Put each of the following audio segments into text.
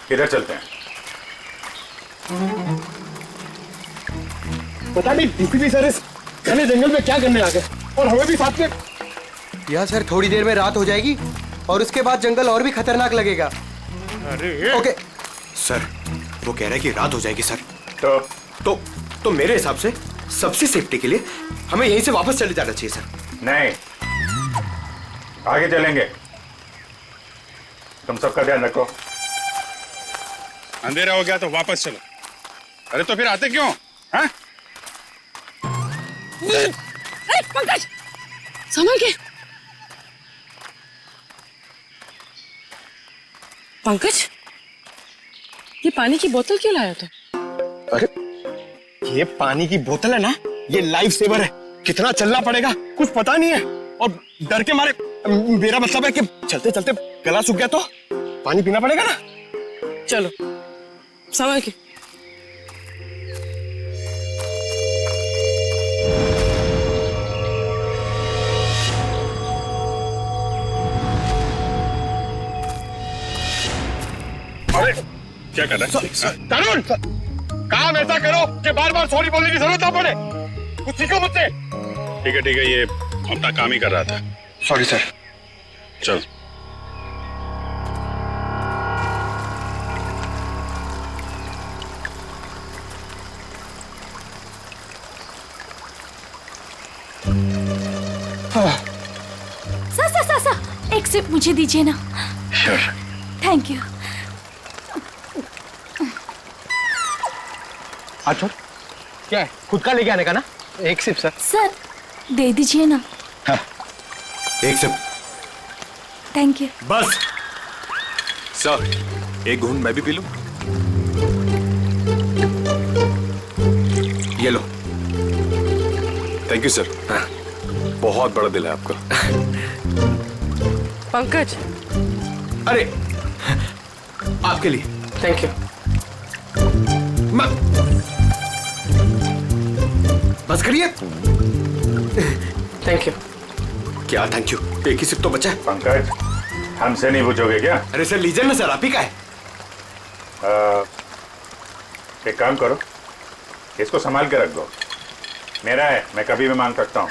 किधर चलते हैं? पता नहीं डीसीपी सर इस घने जंगल में क्या करने आ गए और हमें भी साथ में। यह सर थोड़ी देर में रात हो जाएगी और उसके बाद जंगल और भी खतरनाक लगेगा। अरे ओके सर वो कह रहा है कि रात हो जाएगी सर। तो मेरे हिसाब से सबसे सेफ्टी के लिए हमें यहीं से वापस चले जाना चाहिए सर। नहीं, आगे चलेंगे। तुम सबका ध्यान रखो। अंधेरा हो गया तो वापस चलो। अरे तो फिर आते क्यों? हाँ? पंकज, संभल के। पंकज, ये पानी की बोतल क्यों लाया तू? अरे ये पानी की बोतल है ना, ये लाइफ सेवर है। कितना चलना पड़ेगा कुछ पता नहीं है और डर के मारे मेरा मतलब है कि चलते चलते गला सूख गया तो पानी पीना पड़ेगा ना। चलो संभल के। अरे क्या कर रहा है? तरुण, काम ऐसा करो कि बार बार सॉरी बोलने की जरूरत ना पड़े। कुछ सीखो मुझसे। ठीक है, ये अपना काम ही कर रहा था। Sorry sir. चल। सर, एक सिप मुझे दीजिए ना। Thank you. अच्छा क्या है, खुद का लेके आने का ना? एक सिप सर। सर दे दीजिए ना। एक सिप। Thank you. बस सर, एक घूंट मैं भी पी लूं? ये लो। Thank you sir. हाँ। बहुत बड़ा दिल है आपका। पंकज, अरे आपके लिए। Thank you. बस करिए। Thank you. क्या थैंक यू? एक ही सिप तो बचा है। पंकज, हमसे नहीं पूछोगे क्या? अरे सर लीजिए ना सर, आप ही का है। एक काम करो, इसको संभाल के रख दो। मेरा है, मैं कभी भी मांग सकता हूँ।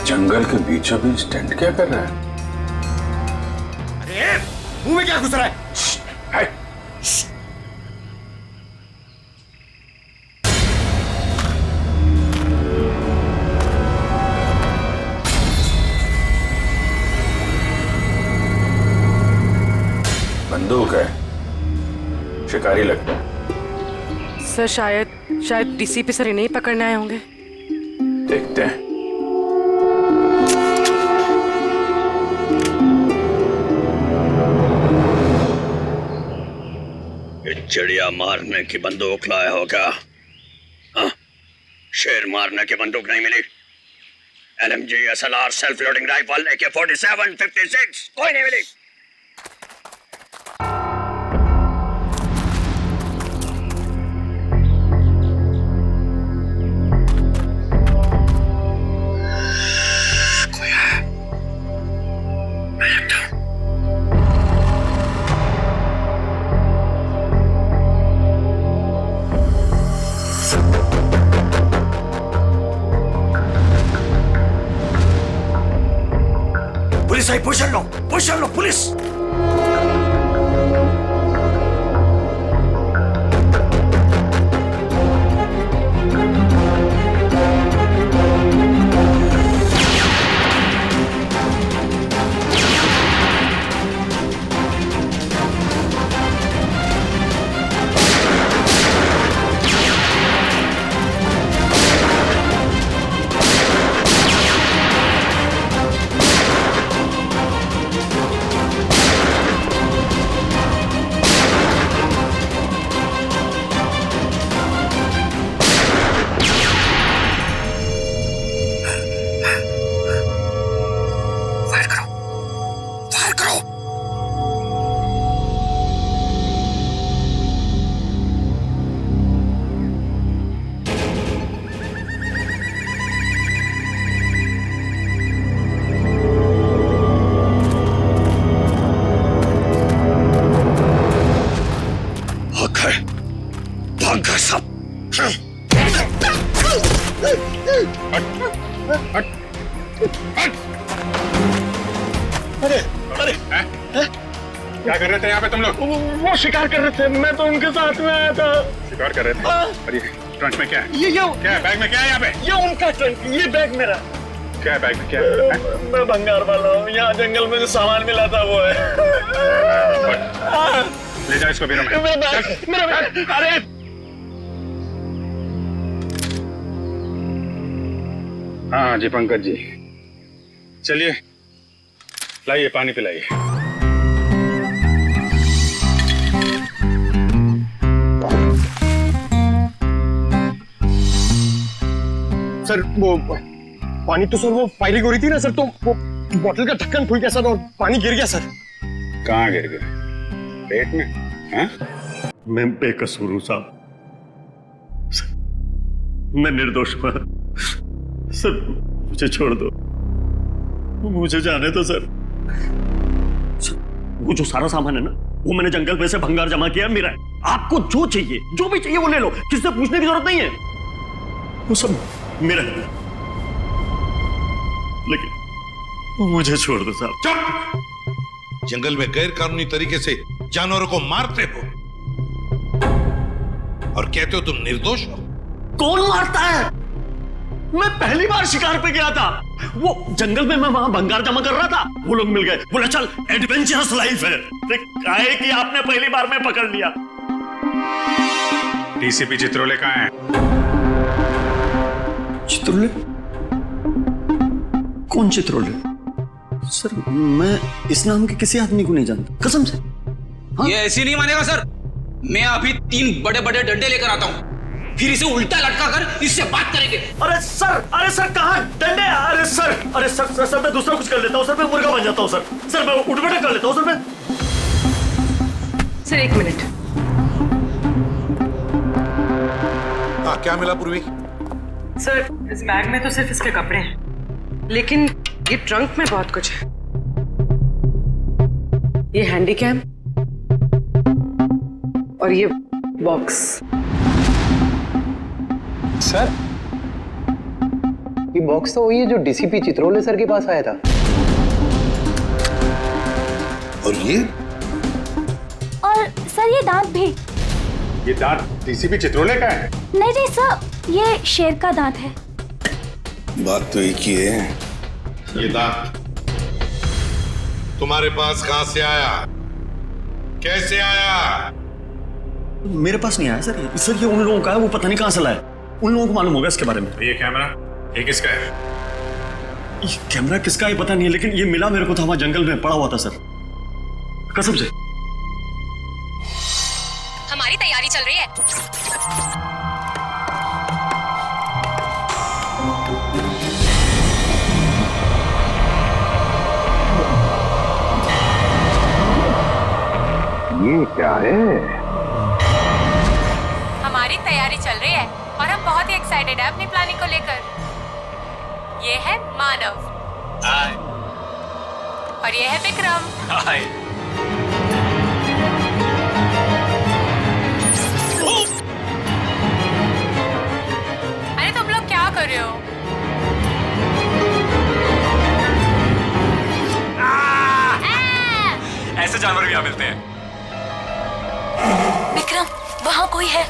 जंगल के बीचों बीच टेंट क्या कर रहा है? अरे मुंह में क्या घुस रहा है? बंदूक है, शिकारी लगता है। सर शायद डीसीपी सर इन्हें ही पकड़ने आए होंगे। देखते हैं। चिड़िया मारने की बंदूक लाया होगा। हाँ? शेर मारने की बंदूक नहीं मिली। LMG, SLR, self loading rifle, AK-47, 56 कोई नहीं मिली। पुलिस आई, पोजीशन लो पुलिस। अरे अरे क्या कर रहे थे यहाँ पे तुम लोग? वो शिकार कर रहे थे, मैं तो उनके साथ में आया था। शिकार कर रहे थे? और ये ट्रंक में क्या है? ये क्या है बैग में? क्या है यहाँ पे? ये उनका ट्रंक, ये बैग मेरा। क्या है बैग में? क्या है? मैं भंगार वाला हूँ, यहाँ जंगल में जो सामान मिला था वो है। ले जाओ इसको बीरो में। मेरा बैग, अरे हाँ जी पंकज जी, चलिए लाइए पानी पिलाइए। सर वो पानी तो सर वो फायरिंग हो रही थी ना सर, तो वो बोतल का ढक्कन खुल गया सर और पानी गिर गया सर। कहाँ गिर गए? पेट में? हाँ? मैं बेकसूर हूं साहब, मैं निर्दोष हूं सर, मुझे छोड़ दो, मुझे जाने दो सर। वो जो सारा सामान है ना, वो मैंने जंगल में से भंगार जमा किया मेरा है। आपको जो चाहिए, जो भी चाहिए वो ले लो, किससे पूछने की जरूरत नहीं है, वो सब मेरा है। लेकिन मुझे छोड़ दो साहब। चुप! जंगल में गैर कानूनी तरीके से जानवरों को मारते हो और कहते हो तुम निर्दोष हो। कौन मारता है? मैं पहली बार शिकार पे गया था, वो जंगल में मैं वहां भंगार जमा कर रहा था, वो लोग मिल गए, बोला चल एडवेंचरस लाइफ है। काहे कि आपने पहली बार में पकड़ लिया। डीसीपी चित्रोले कहाँ है? चित्रोले? कौन चित्रोले? सर मैं इस नाम के किसी आदमी को नहीं जानता, कसम से। हाँ? ये ऐसी नहीं मानेगा सर, मैं अभी 3 बड़े बड़े डंडे लेकर आता हूँ, फिर इसे उल्टा लटका कर इससे बात करेंगे। अरे सर कहाँ डंडे? अरे सर मैं दूसरा कुछ कर लेता हूँ सर, मैं मुर्गा बन जाता हूँ सर मैं उठ बैठा कर लेता हूँ सर मैं। Sir 1 minute. हाँ क्या मिला पूर्वी? सर इस बैग में तो सिर्फ इसके कपड़े हैं, लेकिन ये ट्रंक में बहुत कुछ है। ये हैंडी कैम और ये बॉक्स। सर ये बॉक्स तो वही है जो डीसीपी चित्रोले सर के पास आया था। और ये? और सर ये दांत भी। ये दांत डीसीपी चित्रोले का है? नहीं सर, ये शेर का दांत है। बात तो एक ही है। ये दांत तुम्हारे पास कहां से आया? कैसे आया? मेरे पास नहीं आया सर ये उन लोगों का है, वो पता नहीं कहां से लाया, उन लोगों को मालूम होगा इसके बारे में। ये कैमरा ये किसका है? ये कैमरा किसका है पता नहीं है, लेकिन ये मिला मेरे को था वहां जंगल में पड़ा हुआ था सर, कसम से। हमारी तैयारी चल रही है। ये क्या है? हमारी तैयारी चल रही है और हम बहुत ही एक्साइटेड है अपनी प्लानिंग को लेकर। ये है मानव। हाय। और ये है विक्रम। हाय। अरे तुम लोग क्या कर रहे हो? ऐसे जानवर भी यहाँ मिलते हैं। विक्रम वहाँ कोई है।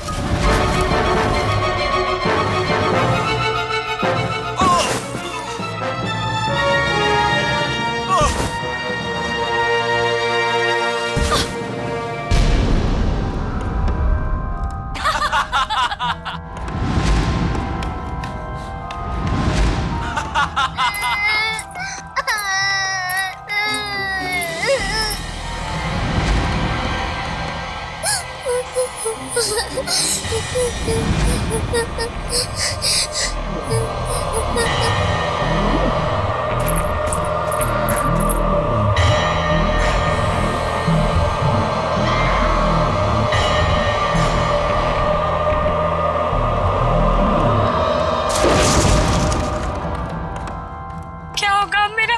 क्या होगा मेरा?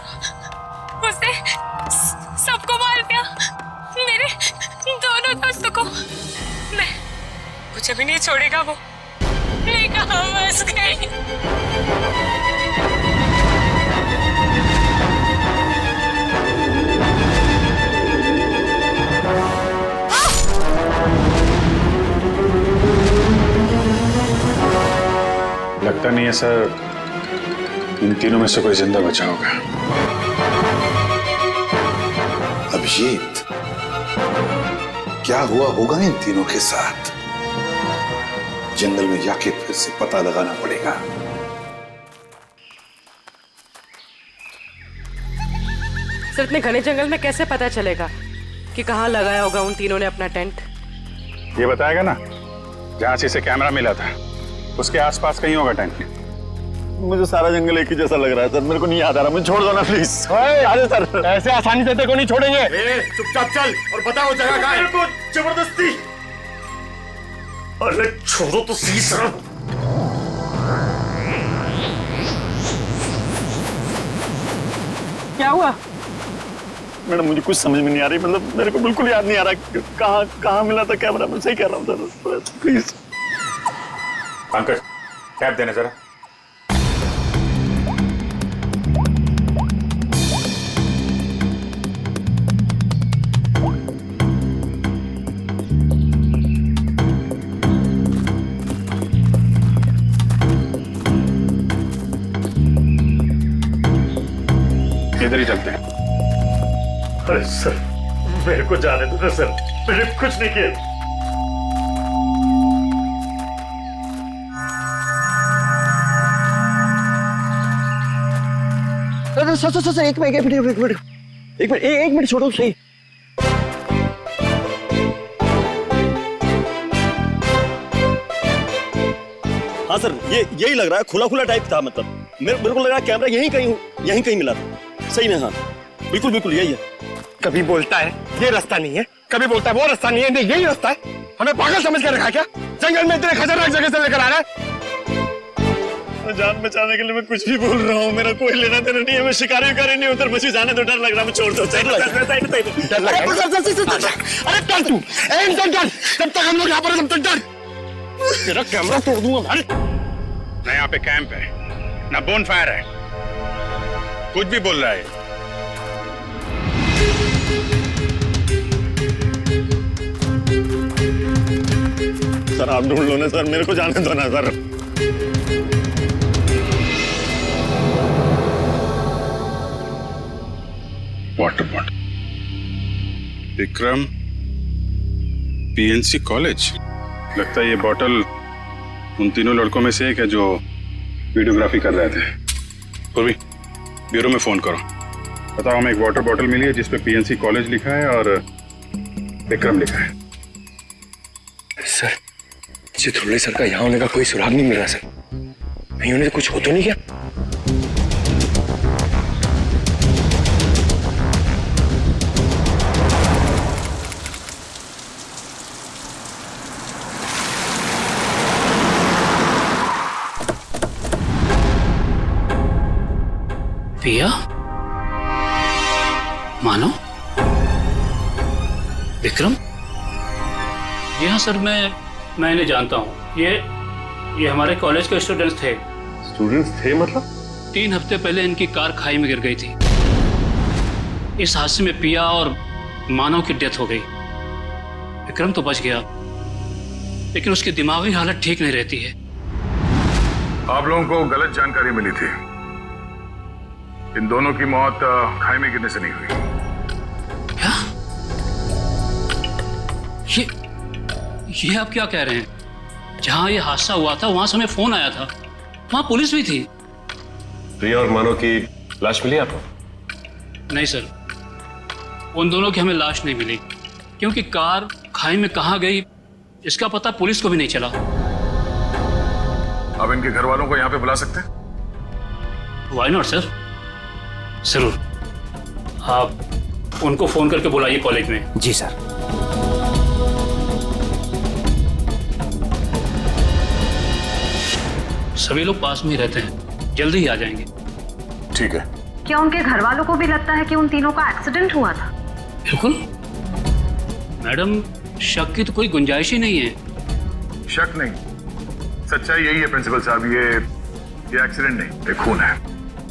उसने सबको मार दिया, मेरे दोनों दोस्तों को। मुझे भी नहीं छोड़ेगा वो। मैं कहाँ फंस गई? नहीं है सर, इन तीनों में से कोई जिंदा बचा होगा। अभिजीत, क्या हुआ होगा इन तीनों के साथ? जंगल में जाके फिर से पता लगाना पड़ेगा। सर इतने घने जंगल में कैसे पता चलेगा कि कहाँ लगाया होगा उन तीनों ने अपना टेंट? ये बताएगा ना, जहां से इसे कैमरा मिला था उसके आसपास कहीं होगा टेंट। मुझे सारा जंगल एक ही जैसा लग रहा है सर, मेरे को नहीं याद आ रहा, मुझे छोड़ दो ना प्लीज। अरे सर, ऐसे आसानी से तेरे को नहीं छोड़ेंगे। चुपचाप चल और बताओ जगह कहाँ है। को जबरदस्ती, अरे छोड़ो तो सही सर। क्या हुआ? मैडम मुझे कुछ समझ में नहीं आ रही, मतलब मेरे को बिल्कुल याद नहीं आ रहा कहाँ मिला था कैमरा। मैं सही कह रहा हूँ सर, प्लीज। पंकज, कैब देने जरा। इधर ही चलते हैं। अरे सर, मेरे को जाने दो ना सर, मैंने कुछ नहीं किया। सर एक मिनट छोड़ो सही। हाँ सर, यही लग रहा है, खुला खुला टाइप था, मतलब मेरे को लग रहा है कैमरा यहीं कहीं मिला था। सही में हाँ, बिल्कुल यही है। कभी बोलता है ये रास्ता नहीं है, कभी बोलता है वो रास्ता नहीं है, नहीं यही रास्ता है। हमें पागल समझ कर रखा क्या? जंगल में इतने खतरनाक जगह से लेकर आ रहा है। जान बचाने के लिए मैं कुछ भी बोल रहा हूँ, मेरा कोई लेना देना नहीं है, मैं शिकारी नहीं उधर, मुझे जाने तो डर लग रहा है, मैं छोड़ दो। डर लग रहा है। अरे कर तू, जब तक हम लोग यहाँ पर हैं तब तक डर। तेरा कैमरा तोड़ दूंगा भाई। ना यहाँ पे कैंप है, ना बोन फायर है, कुछ भी बोल रहा है। सर आप ढूंढ लो ना सर, मेरे को जाने दो ना sir. Water bottle, Vikram, PNC college. लगता है ये बॉटल उन तीनों लड़कों में से एक है जो वीडियोग्राफी कर रहे थे। पूर्वी, ब्यूरो में फोन करो, बताओ हमें एक वाटर बॉटल मिली है जिसपे पीएनसी कॉलेज लिखा है और विक्रम लिखा है। सर, चित्रोले सर का यहाँ होने का कोई सुराग नहीं मिल रहा सर। कहीं उन्हें कुछ हो तो नहीं क्या? पिया, मानो, विक्रम। जी हाँ सर, मैं इन्हें जानता हूँ। ये हमारे कॉलेज के स्टूडेंट्स थे। स्टूडेंट्स थे मतलब? 3 हफ्ते पहले इनकी कार खाई में गिर गई थी। इस हादसे में पिया और मानव की डेथ हो गई। विक्रम तो बच गया, लेकिन उसकी दिमागी हालत ठीक नहीं रहती है। आप लोगों को गलत जानकारी मिली थी। इन दोनों की मौत खाई में गिरने से नहीं हुई। क्या? ये आप क्या कह रहे हैं? जहां ये हादसा हुआ था वहां से हमें फोन आया था, वहां पुलिस भी थी। प्रिया और मानव की लाश मिली आपको? नहीं सर, उन दोनों की हमें लाश नहीं मिली, क्योंकि कार खाई में कहां गई इसका पता पुलिस को भी नहीं चला। अब इनके घर वालों को यहाँ पे बुला सकते हैं? व्हाई नॉट सर, जरूर। आप उनको फोन करके बुलाइए कॉलेज में। जी सर। सभी लोग पास में ही रहते हैं, जल्दी ही आ जाएंगे। ठीक है। क्या उनके घर वालों को भी लगता है कि उन तीनों का एक्सीडेंट हुआ था? बिल्कुल मैडम, शक की तो कोई गुंजाइश ही नहीं है। शक नहीं, सच्चाई यही है प्रिंसिपल साहब, ये एक्सीडेंट नहीं, ये खून है।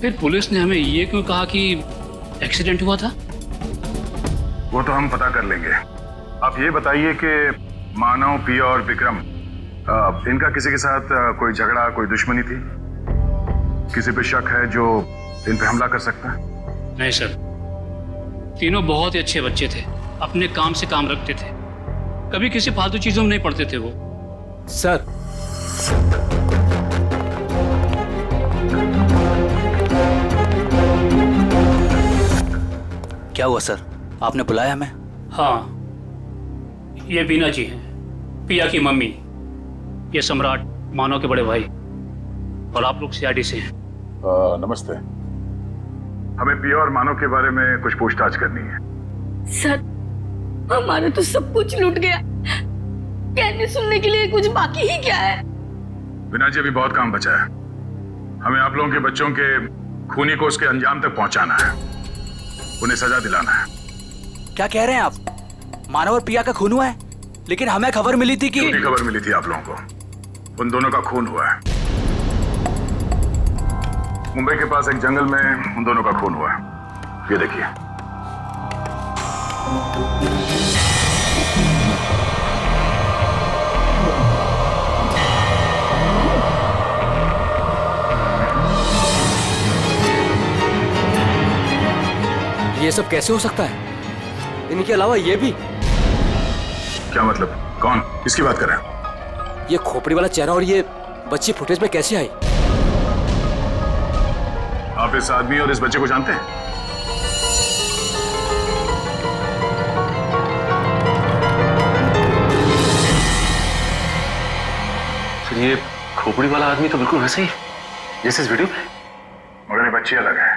फिर पुलिस ने हमें ये क्यों कहा कि एक्सीडेंट हुआ था? वो तो हम पता कर लेंगे। आप ये बताइए कि मानव, पिया और विक्रम, इनका किसी के साथ कोई झगड़ा, कोई दुश्मनी थी? किसी पे शक है जो इन पे हमला कर सकता है? नहीं सर, तीनों बहुत ही अच्छे बच्चे थे, अपने काम से काम रखते थे, कभी किसी फालतू चीजों में नहीं पड़ते थे वो। सर क्या हुआ सर, आपने बुलाया हमें? हाँ, ये बीना जी हैं, पिया की मम्मी, ये सम्राट मानव के बड़े भाई, और आप लोग सीआईडी से हैं। नमस्ते। हमें पिया और मानव के बारे में कुछ पूछताछ करनी है। सर, हमारा तो सब कुछ लूट गया, कहने सुनने के लिए कुछ बाकी ही क्या है? बिना जी, अभी बहुत काम बचा है। हमें आप लोगों के बच्चों के खूनी को उसके अंजाम तक पहुंचाना है, उन्हें सजा दिलाना है। क्या कह रहे हैं आप? मानव और पिया का खून हुआ है, लेकिन हमें खबर मिली थी कि... झूठी खबर मिली थी आप लोगों को। उन दोनों का खून हुआ है। मुंबई के पास एक जंगल में उन दोनों का खून हुआ है। ये देखिए। ये सब कैसे हो सकता है? इनके अलावा ये भी? क्या मतलब? कौन? किसकी बात कर रहे हैं? ये खोपड़ी वाला चेहरा और ये बच्ची फुटेज में कैसे आई? आप इस आदमी और इस बच्चे को जानते हैं? सर, ये खोपड़ी वाला आदमी तो बिल्कुल वैसे ही जैसे इस वीडियो में, मगर ये बच्ची अलग है।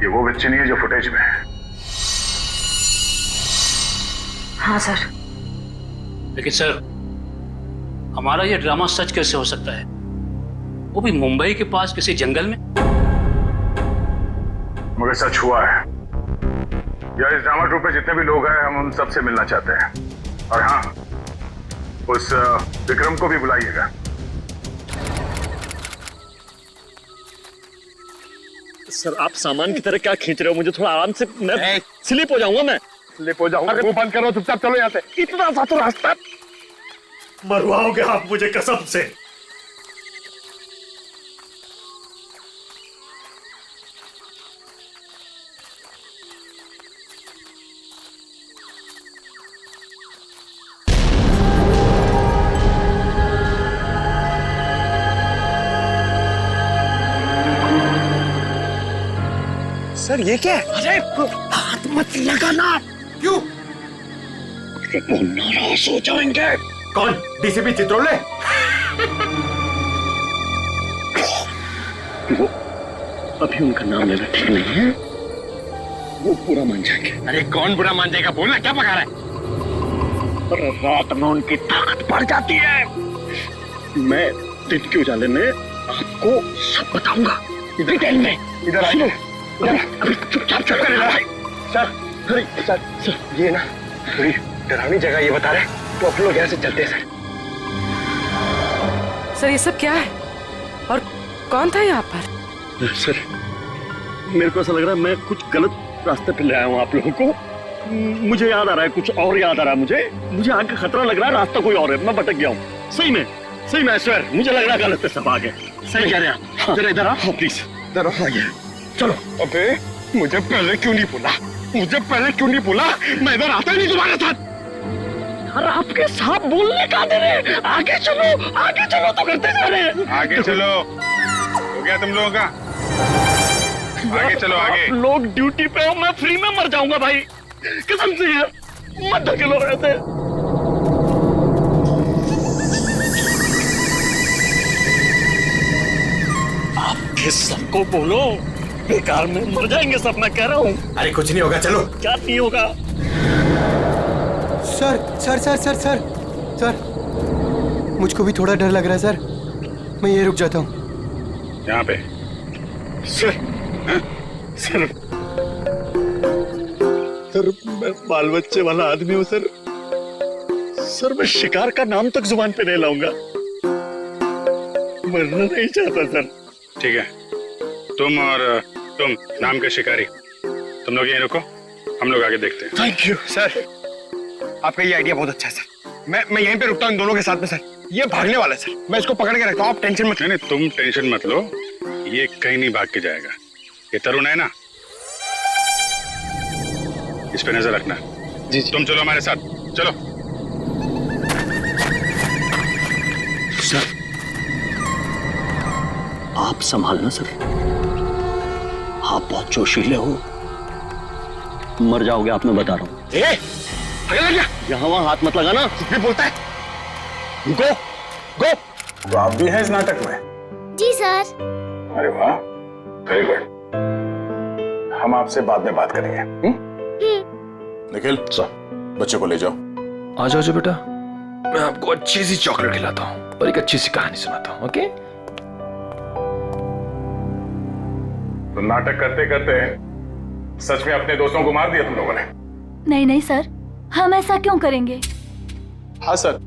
ये वो बच्ची नहीं है जो फुटेज में है। हाँ सर। लेकिन सर, हमारा ये ड्रामा सच कैसे हो सकता है, वो भी मुंबई के पास किसी जंगल में? मगर सच हुआ है। यार, इस ड्रामा ट्रूप पे जितने भी लोग हैं, हम उन सबसे मिलना चाहते हैं। और हाँ, उस विक्रम को भी बुलाइएगा। सर, आप सामान की तरह क्या खींच रहे हो? मुझे थोड़ा आराम से, मैं स्लिप हो जाऊंगा। मैं स्लिप हो जाऊंगा? वो बंद करो, चुपचाप चलो यहाँ से। इतना सा तो रास्ता। मरवाओगे आप मुझे कसम से। सर, ये क्या है? अरे हाथ मत लगाना। क्यों? वो नाराज हो जाएंगे। कौन? डीसीपी चित्रोले? वो अभी उनका नाम लेना ठीक नहीं है, वो बुरा मान जाएंगे। अरे कौन बुरा मान जाएगा? बोलना, क्या पका रहा है? पर रात में उनकी ताकत बढ़ जाती है। मैं दिन के उजाले में आपको सब बताऊंगा, डिटेल में। इधर आइए। अभी चुपचाप चुप कर। सर, अरे सर, ये ना थोड़ी डरावनी जगह ये बता रहे, तो आप लोग यहाँ से चलते हैं सर। सर, ये सब क्या है और कौन था यहाँ पर? सर, मेरे को ऐसा लग रहा है मैं कुछ गलत रास्ते पे ले आया हूँ आप लोगों को। मुझे याद आ रहा है, कुछ और याद आ रहा है मुझे आगे खतरा लग रहा है, रास्ता कोई और है, मैं भटक गया हूँ। सही में सर, मुझे लग रहा है गलत पे सब आ गए। सही कह रहे हैं आप। जरा इधर आओ प्लीज, इधर आओ। चलो। अबे, मुझे पहले क्यों नहीं बोला? मैं इधर आता ही नहीं तुम्हारे साथ। अरे आपके साथ बोलने का दे रहे। आगे चलो तो करते जा रहे हैं। आगे चलो। हो गया तुम लोगों का? आगे चलो, आगे। आप लोग ड्यूटी पे हो, मैं फ्री में मर जाऊंगा भाई, कसम से यार। मत धकेलो ऐसे। आपके सबको बोलो, बेकार में मर जाएंगे सब, मैं कह रहा हूँ। अरे कुछ नहीं होगा, चलो। क्या नहीं होगा? सर, मुझको भी थोड़ा डर लग रहा है सर, मैं ये रुक जाता हूँ। यहाँ पे। सर, मैं बाल बच्चे वाला आदमी हूँ सर। मैं शिकार का नाम तक जुबान पे नहीं लाऊंगा। मरना नहीं चाहता सर। ठीक है, तुम और तुम नाम के शिकारी, तुम लोग यहीं रुको, हम लोग आगे देखते हैं। थैंक यू सर, आपका ये आइडिया बहुत अच्छा है सर। मैं यहीं पे रुकता हूँ इन दोनों के साथ में सर। ये भागने वाला है सर, मैं इसको पकड़ के रखता हूँ, आप टेंशन मत। नहीं, तुम टेंशन मत लो, ये कहीं नहीं भाग के जाएगा। ये तरुण है ना, इस पे नजर रखना। जी तुम चलो हमारे साथ, चलो। सर आप संभालना सर, आप बहुत जोशीले हो, मर जाओगे आप, मैं बता रहा हूं। यहाँ वहां हाथ मत लगाना, कुछ भी बोलता है। गो गो। तो आप भी हैं इस नाटक में? जी सर। अरे वाह, वेरी गुड। हम आपसे बाद में बात करेंगे। निखिल सर, बच्चे को ले जाओ। आ जाओ बेटा, मैं आपको अच्छी सी चॉकलेट खिलाता हूँ और एक अच्छी सी कहानी सुनाता हूँ। ओके? तो नाटक करते करते सच में अपने दोस्तों को मार दिया तुम लोगों ने? नहीं नहीं सर, हम ऐसा क्यों करेंगे? हाँ सर,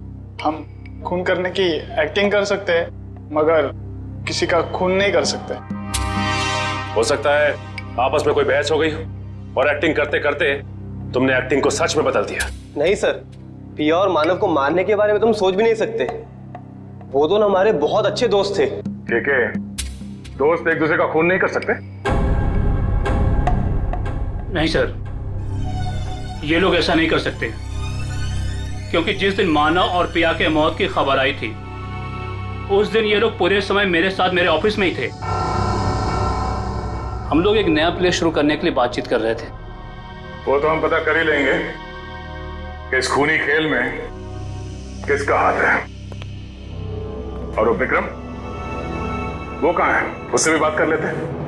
हम खून करने की एक्टिंग कर सकते हैं मगर किसी का खून नहीं कर सकते। हो सकता है आपस में कोई बहस हो गई हो और एक्टिंग करते करते तुमने एक्टिंग को सच में बदल दिया। नहीं सर, पिया और मानव को मारने के बारे में तुम सोच भी नहीं सकते। वो दोनों हमारे बहुत अच्छे दोस्त थे। ठीक है, दोस्त एक दूसरे का खून नहीं कर सकते? नहीं सर, ये लोग ऐसा नहीं कर सकते, क्योंकि जिस दिन मानव और पिया के मौत की खबर आई थी उस दिन ये लोग पूरे समय मेरे साथ मेरे ऑफिस में ही थे। हम लोग एक नया प्ले शुरू करने के लिए बातचीत कर रहे थे। वो तो हम पता कर ही लेंगे कि इस खूनी खेल में किसका हाथ है। और वो विक्रम, वो कहां है? उससे भी बात कर लेते हैं।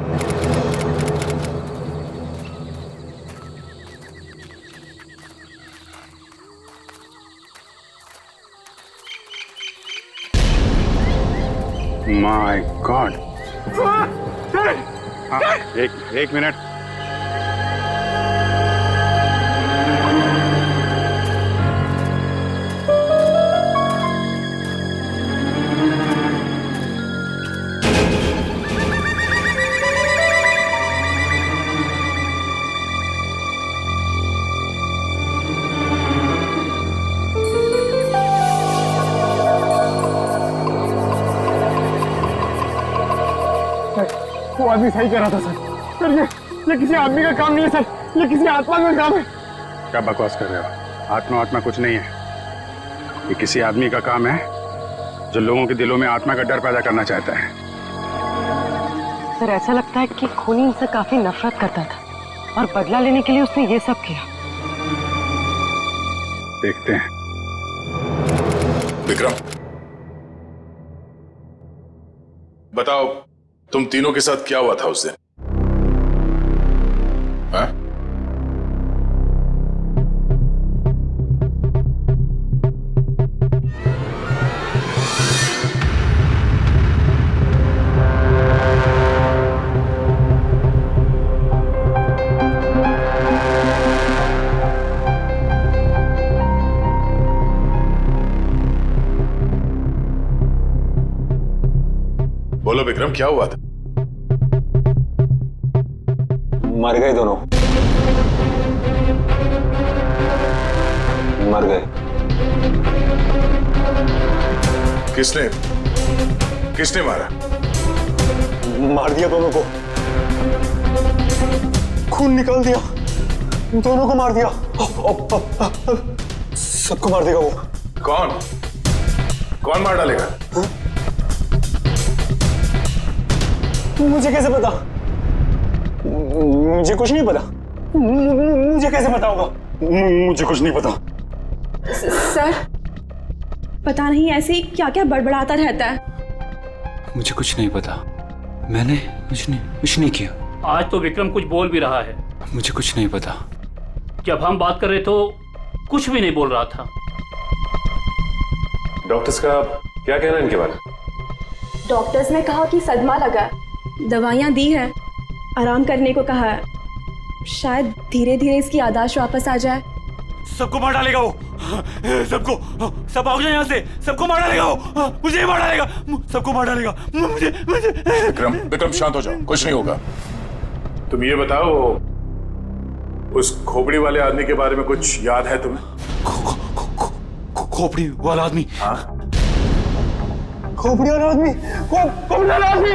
My God. एक मिनट। वो आदमी सही कह रहा था सर। सर ये किसी आदमी का काम नहीं है सर, ये किसी आत्मा का काम है। क्या बकवास कर रहे हो? आत्मा कुछ नहीं है। ये किसी आदमी का काम है जो लोगों के दिलों में आत्मा का डर पैदा करना चाहता है। सर ऐसा लगता है कि खूनी इनसे काफी नफरत करता था और बदला लेने के लिए उसने ये सब किया। देखते हैं। विक्रम, बताओ तुम तीनों के साथ क्या हुआ था उस दिन? हाँ? बोलो विक्रम, क्या हुआ था? मर गए दोनों, मर गए। किसने मारा? मार दिया दोनों को, खून निकाल दिया, दोनों को मार दिया। सबको मार देगा वो। कौन मार डालेगा? मुझे कैसे पता? मुझे कुछ नहीं पता। मुझे कैसे पता होगा? मुझे कुछ नहीं पता। सर पता नहीं ऐसे ही क्या क्या बड़बड़ाता रहता है। मुझे कुछ नहीं पता, मैंने कुछ नहीं किया। आज तो विक्रम कुछ बोल भी रहा है। मुझे कुछ नहीं पता। जब हम बात कर रहे तो कुछ भी नहीं बोल रहा था। डॉक्टर्स का क्या कहना है इनके बारे में? डॉक्टर्स ने कहा कि सदमा लगा, दवाइयां दी है, आराम करने को कहा है। शायद धीरे धीरे इसकी याददाश्त वापस आ जाए। सबको मार डालेगा वो, सबको, सब आओ यहाँ से, सबको मार डालेगा वो, मुझे ही मार डालेगा, सबको मार डालेगा, मुझे। विक्रम शांत हो जाओ, कुछ नहीं होगा। तुम ये बताओ, उस खोपड़ी वाले आदमी के बारे में कुछ याद है तुम्हें? खोपड़ी वाला आदमी? हाँ, खोपड़ी वाला आदमी, खोपड़ी वाला आदमी,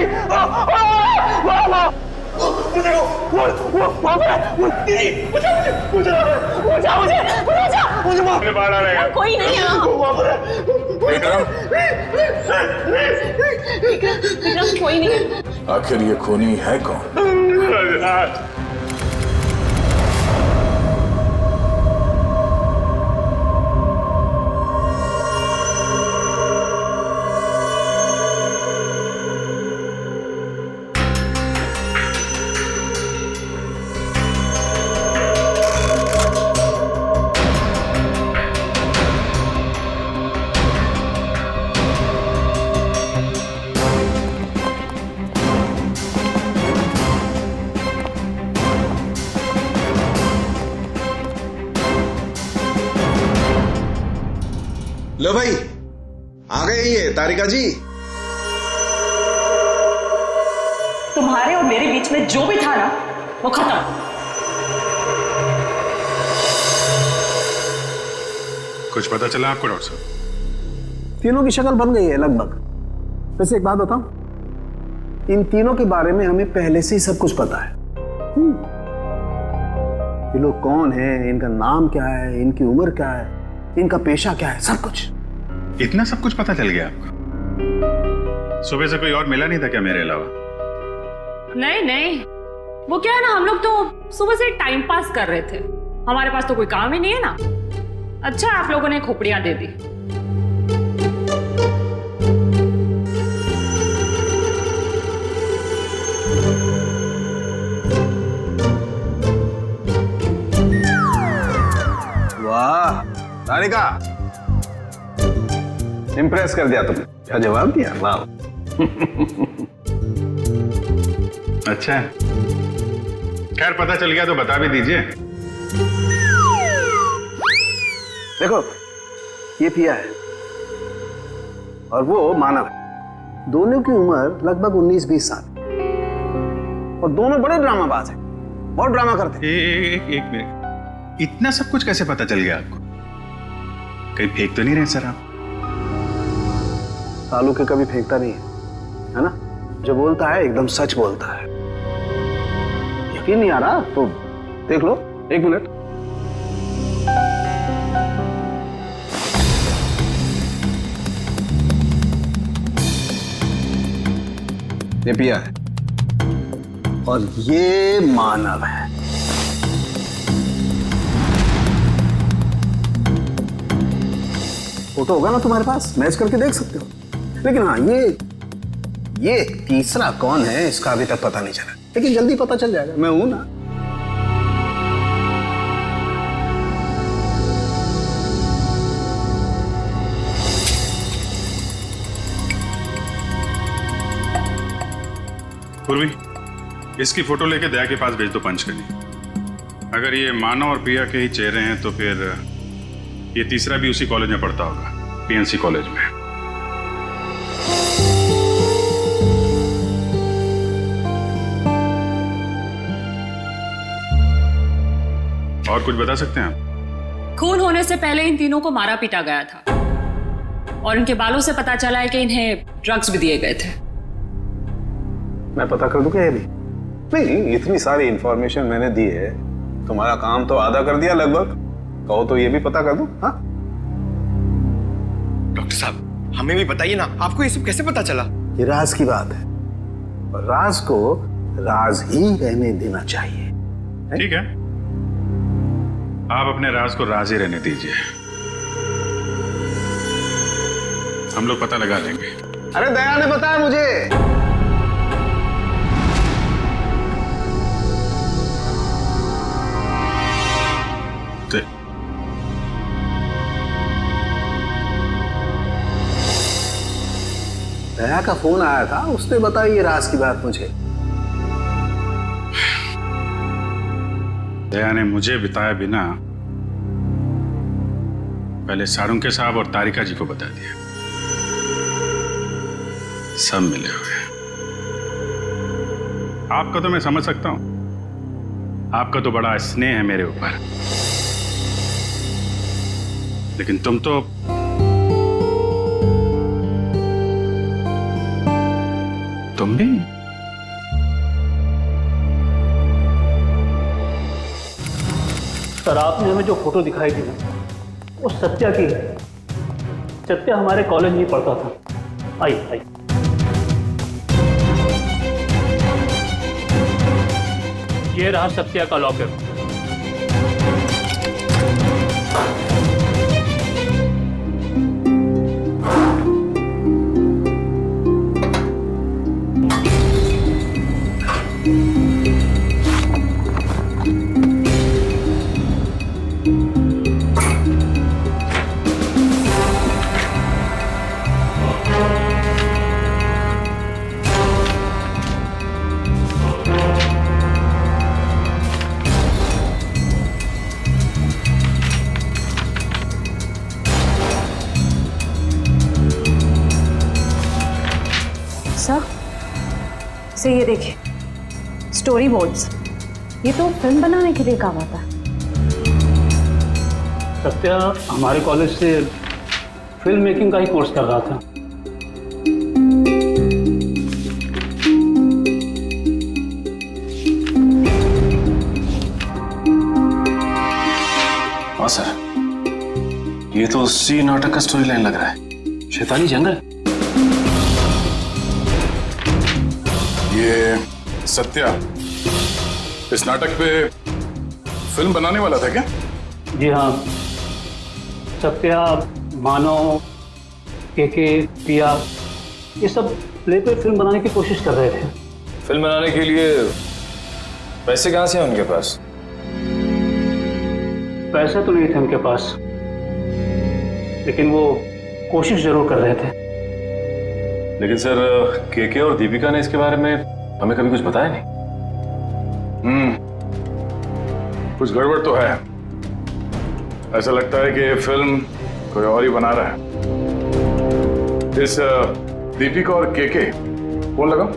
मुझे बाहर आ रहेगा। कोई नहीं है। विक्रम, विक्रम कोई नहीं है। आखिर ये खूनी है कौन? लो भाई, आ गए ये तारिका जी। तुम्हारे और मेरे बीच में जो भी था ना, वो खत्म। कुछ पता चला आपको डॉक्टर साहब? तीनों की शक्ल बन गई है लगभग। वैसे एक बात बताऊं, इन तीनों के बारे में हमें पहले से ही सब कुछ पता है। ये लोग कौन हैं, इनका नाम क्या है, इनकी उम्र क्या है, इनका पेशा क्या है, सब कुछ। इतना सब कुछ पता चल गया आपको? सुबह से कोई और मिला नहीं था क्या मेरे अलावा? नहीं नहीं, वो क्या है ना, हम लोग तो सुबह से टाइम पास कर रहे थे। हमारे पास तो कोई काम ही नहीं है ना। अच्छा आप लोगों ने खोपड़ियां दे दी। वाह तारिका, इम्प्रेस कर दिया तुमने। क्या जवाब दिया, वाह। अच्छा, खैर पता चल गया तो बता भी दीजिए। देखो, ये पिया है और वो मानव है। दोनों की उम्र लगभग 19-20 साल और दोनों बड़े ड्रामाबाज हैं, बहुत ड्रामा करते हैं। एक मिनट, इतना सब कुछ कैसे पता चल गया आपको? कहीं फेंक तो नहीं रहे सर आप? तालू के कभी फेंकता नहीं है ना? जो बोलता है एकदम सच बोलता है। यकीन नहीं आ रहा तो देख लो, एक मिनट। ये पिया है और ये मानव है। फोटो होगा ना तुम्हारे पास, मैच करके देख सकते हो। लेकिन हाँ, ये तीसरा कौन है इसका अभी तक पता नहीं चला, लेकिन जल्दी पता चल जाएगा। मैं हूं ना। पूर्वी, इसकी फोटो लेके दया के पास भेज दो पंच करनी। अगर ये मानव और प्रिया के ही चेहरे हैं तो फिर ये तीसरा भी उसी कॉलेज में पढ़ता होगा, पीएनसी कॉलेज में। और कुछ बता सकते हैं आप? खून होने से पहले इन तीनों को मारा पीटा गया था और इनके बालों से पता चला है कि इन्हें ड्रग्स भी दिए गए थे। मैं पता कर दूं क्या ये भी? नहीं, इतनी सारी इंफॉर्मेशन मैंने दी है, तुम्हारा काम तो आधा कर दिया लगभग। कहो तो ये भी पता कर दूं? हाँ डॉक्टर साहब, हमें भी बताइए ना, आपको ये सब कैसे पता चला? ये राज की बात है और राज को राज ही रहने देना चाहिए। ठीक है, आप अपने राज को राज ही रहने दीजिए, हम लोग पता लगा लेंगे। अरे दया ने बताया मुझे। दया का फोन आया था, उसने बताई ये राज की बात मुझे। दया ने मुझे बताया बिना पहले सारुंके साहब और तारिका जी को बता दिया। सब मिले हुए। आपका तो मैं समझ सकता हूं, आपका तो बड़ा स्नेह है मेरे ऊपर, लेकिन तुम तो तुम भी? सर आपने हमें जो फोटो दिखाई थी ना, वो सत्या की है। सत्या हमारे कॉलेज में पढ़ता था। आई आई ये रहा सत्या का लॉकर। से ये देखिए, स्टोरी बोर्ड्स, ये तो फिल्म बनाने के लिए काम आता है। सत्या हमारे कॉलेज से फिल्म मेकिंग का ही कोर्स कर रहा था। हाँ सर, ये तो उसी नाटक का स्टोरी लाइन लग रहा है, शैतानी जंगल। ये सत्या इस नाटक पे फिल्म बनाने वाला था क्या? जी हाँ, सत्या, मानव, केके, पिया, ये सब प्ले पे फिल्म बनाने की कोशिश कर रहे थे। फिल्म बनाने के लिए पैसे कहाँ से हैं उनके पास? पैसे तो नहीं थे उनके पास, लेकिन वो कोशिश जरूर कर रहे थे। लेकिन सर, केके और दीपिका ने इसके बारे में हमें कभी कुछ बताया नहीं। कुछ गड़बड़ तो है। ऐसा लगता है कि ये फिल्म कोई और ही बना रहा है। इस दीपिका और केके फोन लगाओ।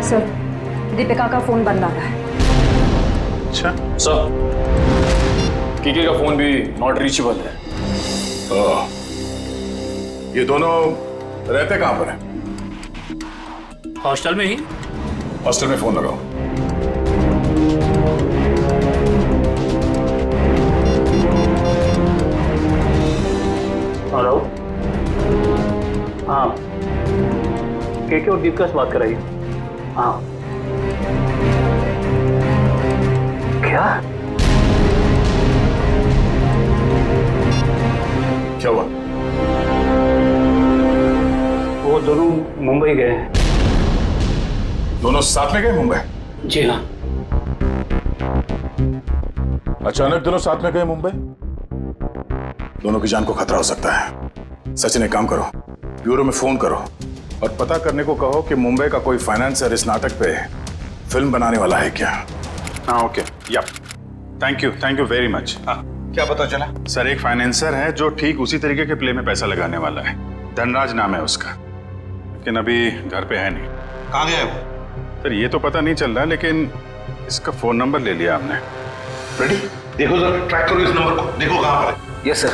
सर दीपिका का फोन बंद आ रहा है। अच्छा सर, केके का फोन भी नॉट रीचेबल है। ये दोनों रहते कहां पर हैं? हॉस्टल में ही। हॉस्टल में फोन लगाओ। हेलो, हाँ, केके और दीपिका से बात कराइए। हाँ, क्या हुआ? वो दोनों मुंबई गए हैं। दोनों साथ में गए मुंबई? जी हाँ। अचानक दोनों साथ में गए मुंबई? दोनों की जान को खतरा हो सकता है। सचिन, एक काम करो, ब्यूरो में फोन करो और पता करने को कहो कि मुंबई का कोई फाइनेंसर इस नाटक पे फिल्म बनाने वाला है क्या। हाँ ओके, या थैंक यू वेरी मच। हाँ, क्या पता चला? सर, एक फाइनेंसर है जो ठीक उसी तरीके के प्ले में पैसा लगाने वाला है। धनराज नाम है उसका, लेकिन अभी घर पे है नहीं। कहाँ गया है वो? सर, ये तो पता नहीं चल रहा, लेकिन इसका फोन नंबर ले लिया आपने। रेडी? देखो जरा, ट्रैक करो इस नंबर को, देखो कहाँ पर है। Yes sir.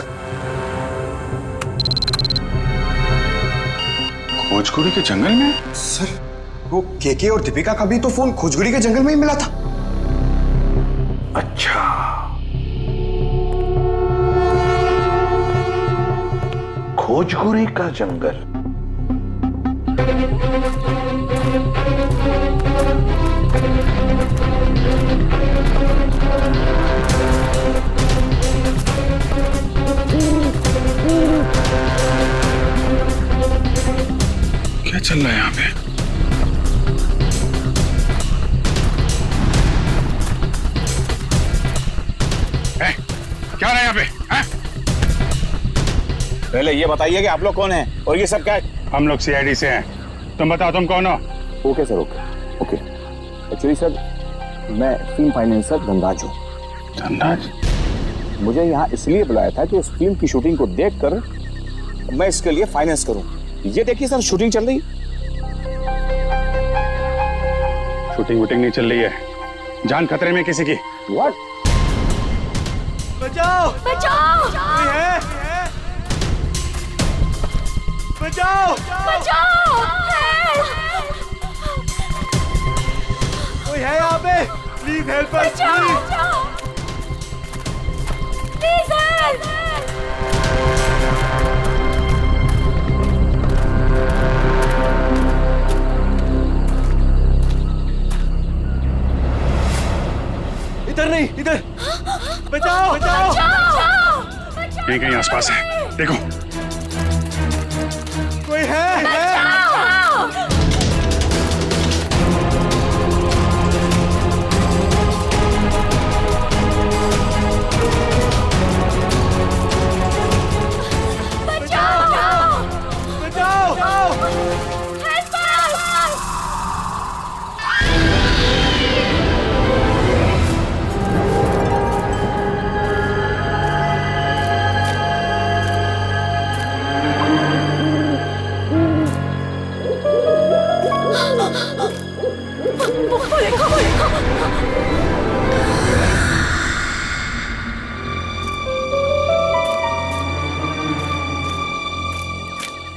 खोजकुड़ी के जंगल में? सर, वो केके और दीपिका का भी तो फोन खोजकुड़ी के जंगल में ही मिला था। अच्छा, खोजकुड़ी का जंगल। क्या चल रहा है यहाँ पे? क्या रहा है यहाँ पे? पहले ये बताइए कि आप लोग कौन हैं और ये सब क्या है? हम लोग सीआईडी से हैं। तुम बताओ तुम कौन हो? Okay sir, okay. Actually sir, मैं फिल्म फाइनेंसर धनराज हूँ। धनराज? मुझे यहाँ इसलिए बुलाया था कि इस फिल्म की शूटिंग को देखकर मैं इसके लिए फाइनेंस करूं। ये देखिए सर, शूटिंग चल रही। शूटिंग वूटिंग नहीं चल रही है, जान खतरे में किसी की। व्हाट? बचाओ बचाओ कोई है? बचाओ बचाओ कोई है यहाँ पे? Please help us, please help. इधर नहीं, इधर। बचाओ बचाओ कहीं कहीं आसपास है, देखो। कोई है?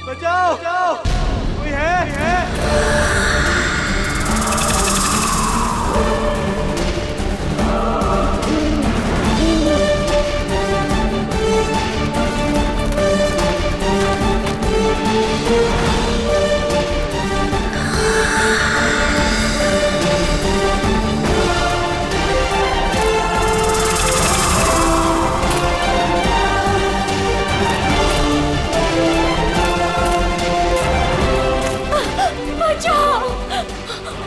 बचाओ कोई है?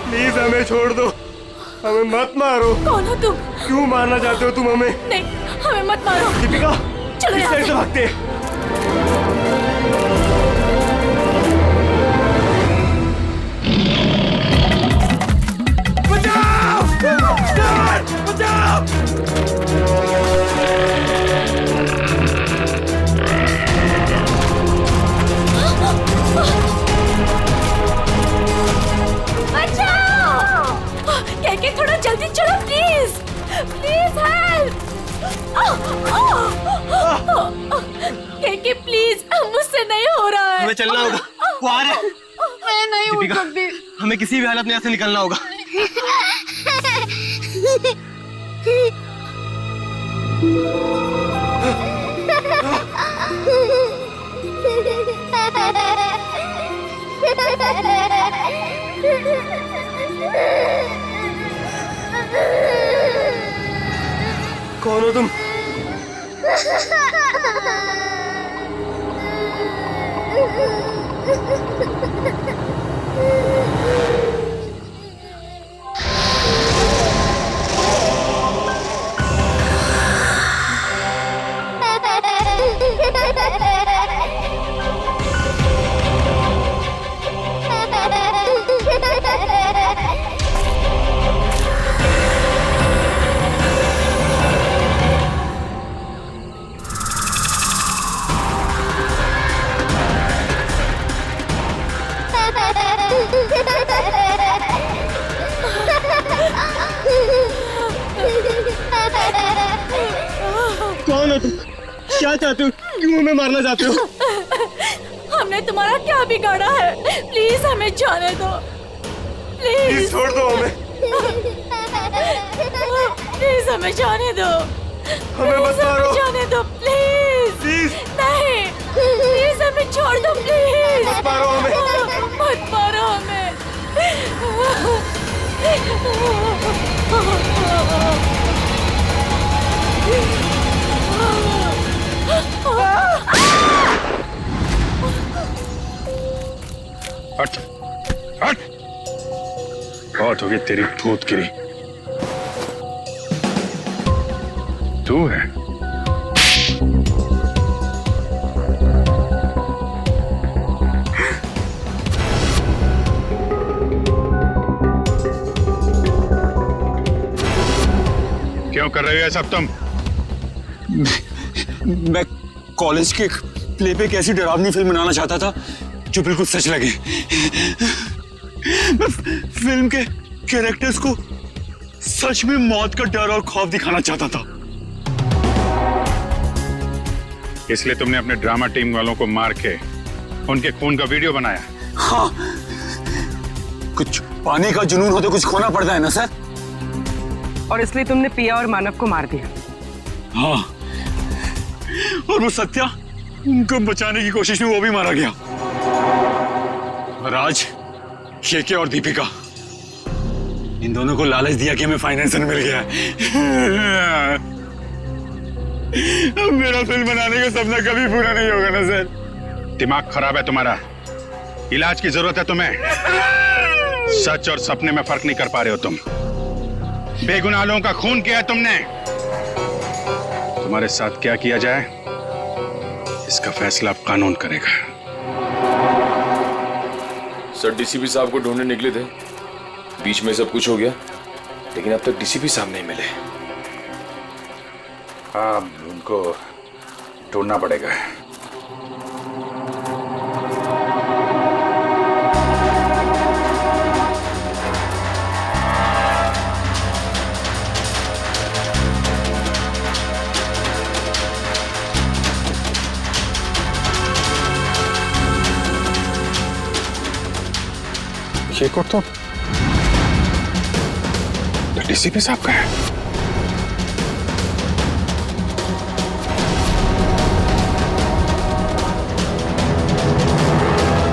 प्लीज हमें छोड़ दो, हमें मत मारो। कौन हो तुम? क्यों मारना चाहते हो तुम हमें? नहीं, हमें मत मारो। दीपिका, चलो इस साइड से भागते। बचाओ! कहके थोड़ा जल्दी चलो प्लीज, प्लीज हेल्प। कहके प्लीज, मुझसे नहीं हो रहा है। हमें चलना होगा, वो आ रहा है। मैं नहीं हूँ दीपिका, कभी। हमें किसी भी हालत में यहाँ से निकलना होगा। कौन हो तुम? कौन हो तुम? क्या चाहते हो? क्यों हमें मारना चाहते हो? हमने तुम्हारा क्या बिगाड़ा है? प्लीज हमें जाने दो, प्लीज छोड़ दो हमें। प्लीज हमें जाने दो, हमें मत मारो। जाने दो प्लीज। नहीं, प्लीज हमें छोड़ दो प्लीज। मत मारो हमें। मत मारो हमें। हट हट, बहुत होगी तेरी भूतगिरी। तू है? क्यों कर रहे हो ये सब तुम? मैं कॉलेज के प्ले पे एक ऐसी डरावनी फिल्म बनाना चाहता था जो बिल्कुल सच लगे। मैं फिल्म के कैरेक्टर्स को सच में मौत का डर और खौफ दिखाना चाहता था। इसलिए तुमने अपने ड्रामा टीम वालों को मार के उनके खून का वीडियो बनाया? हाँ, कुछ पाने का जुनून हो तो कुछ खोना पड़ता है ना सर। और इसलिए तुमने पिया और मानव को मार दिया? हाँ, और वो सत्या, उनको बचाने की कोशिश में वो भी मारा गया। राज, केके और दीपिका, इन दोनों को लालच दिया कि हमें फाइनेंसर मिल गया है। अब मेरा फिल्म बनाने का सपना कभी पूरा नहीं होगा ना सर। दिमाग खराब है तुम्हारा, इलाज की जरूरत है तुम्हें। सच और सपने में फर्क नहीं कर पा रहे हो तुम। बेगुनाह लोगों का खून किया है तुमने। तुम्हारे साथ क्या किया जाए इसका फैसला अब कानून करेगा। सर डीसीपी साहब को ढूंढने निकले थे, बीच में सब कुछ हो गया, लेकिन अब तक डीसीपी साहब नहीं मिले। हाँ, उनको ढूंढना पड़ेगा। ये को तो डीसीपी साहब का है।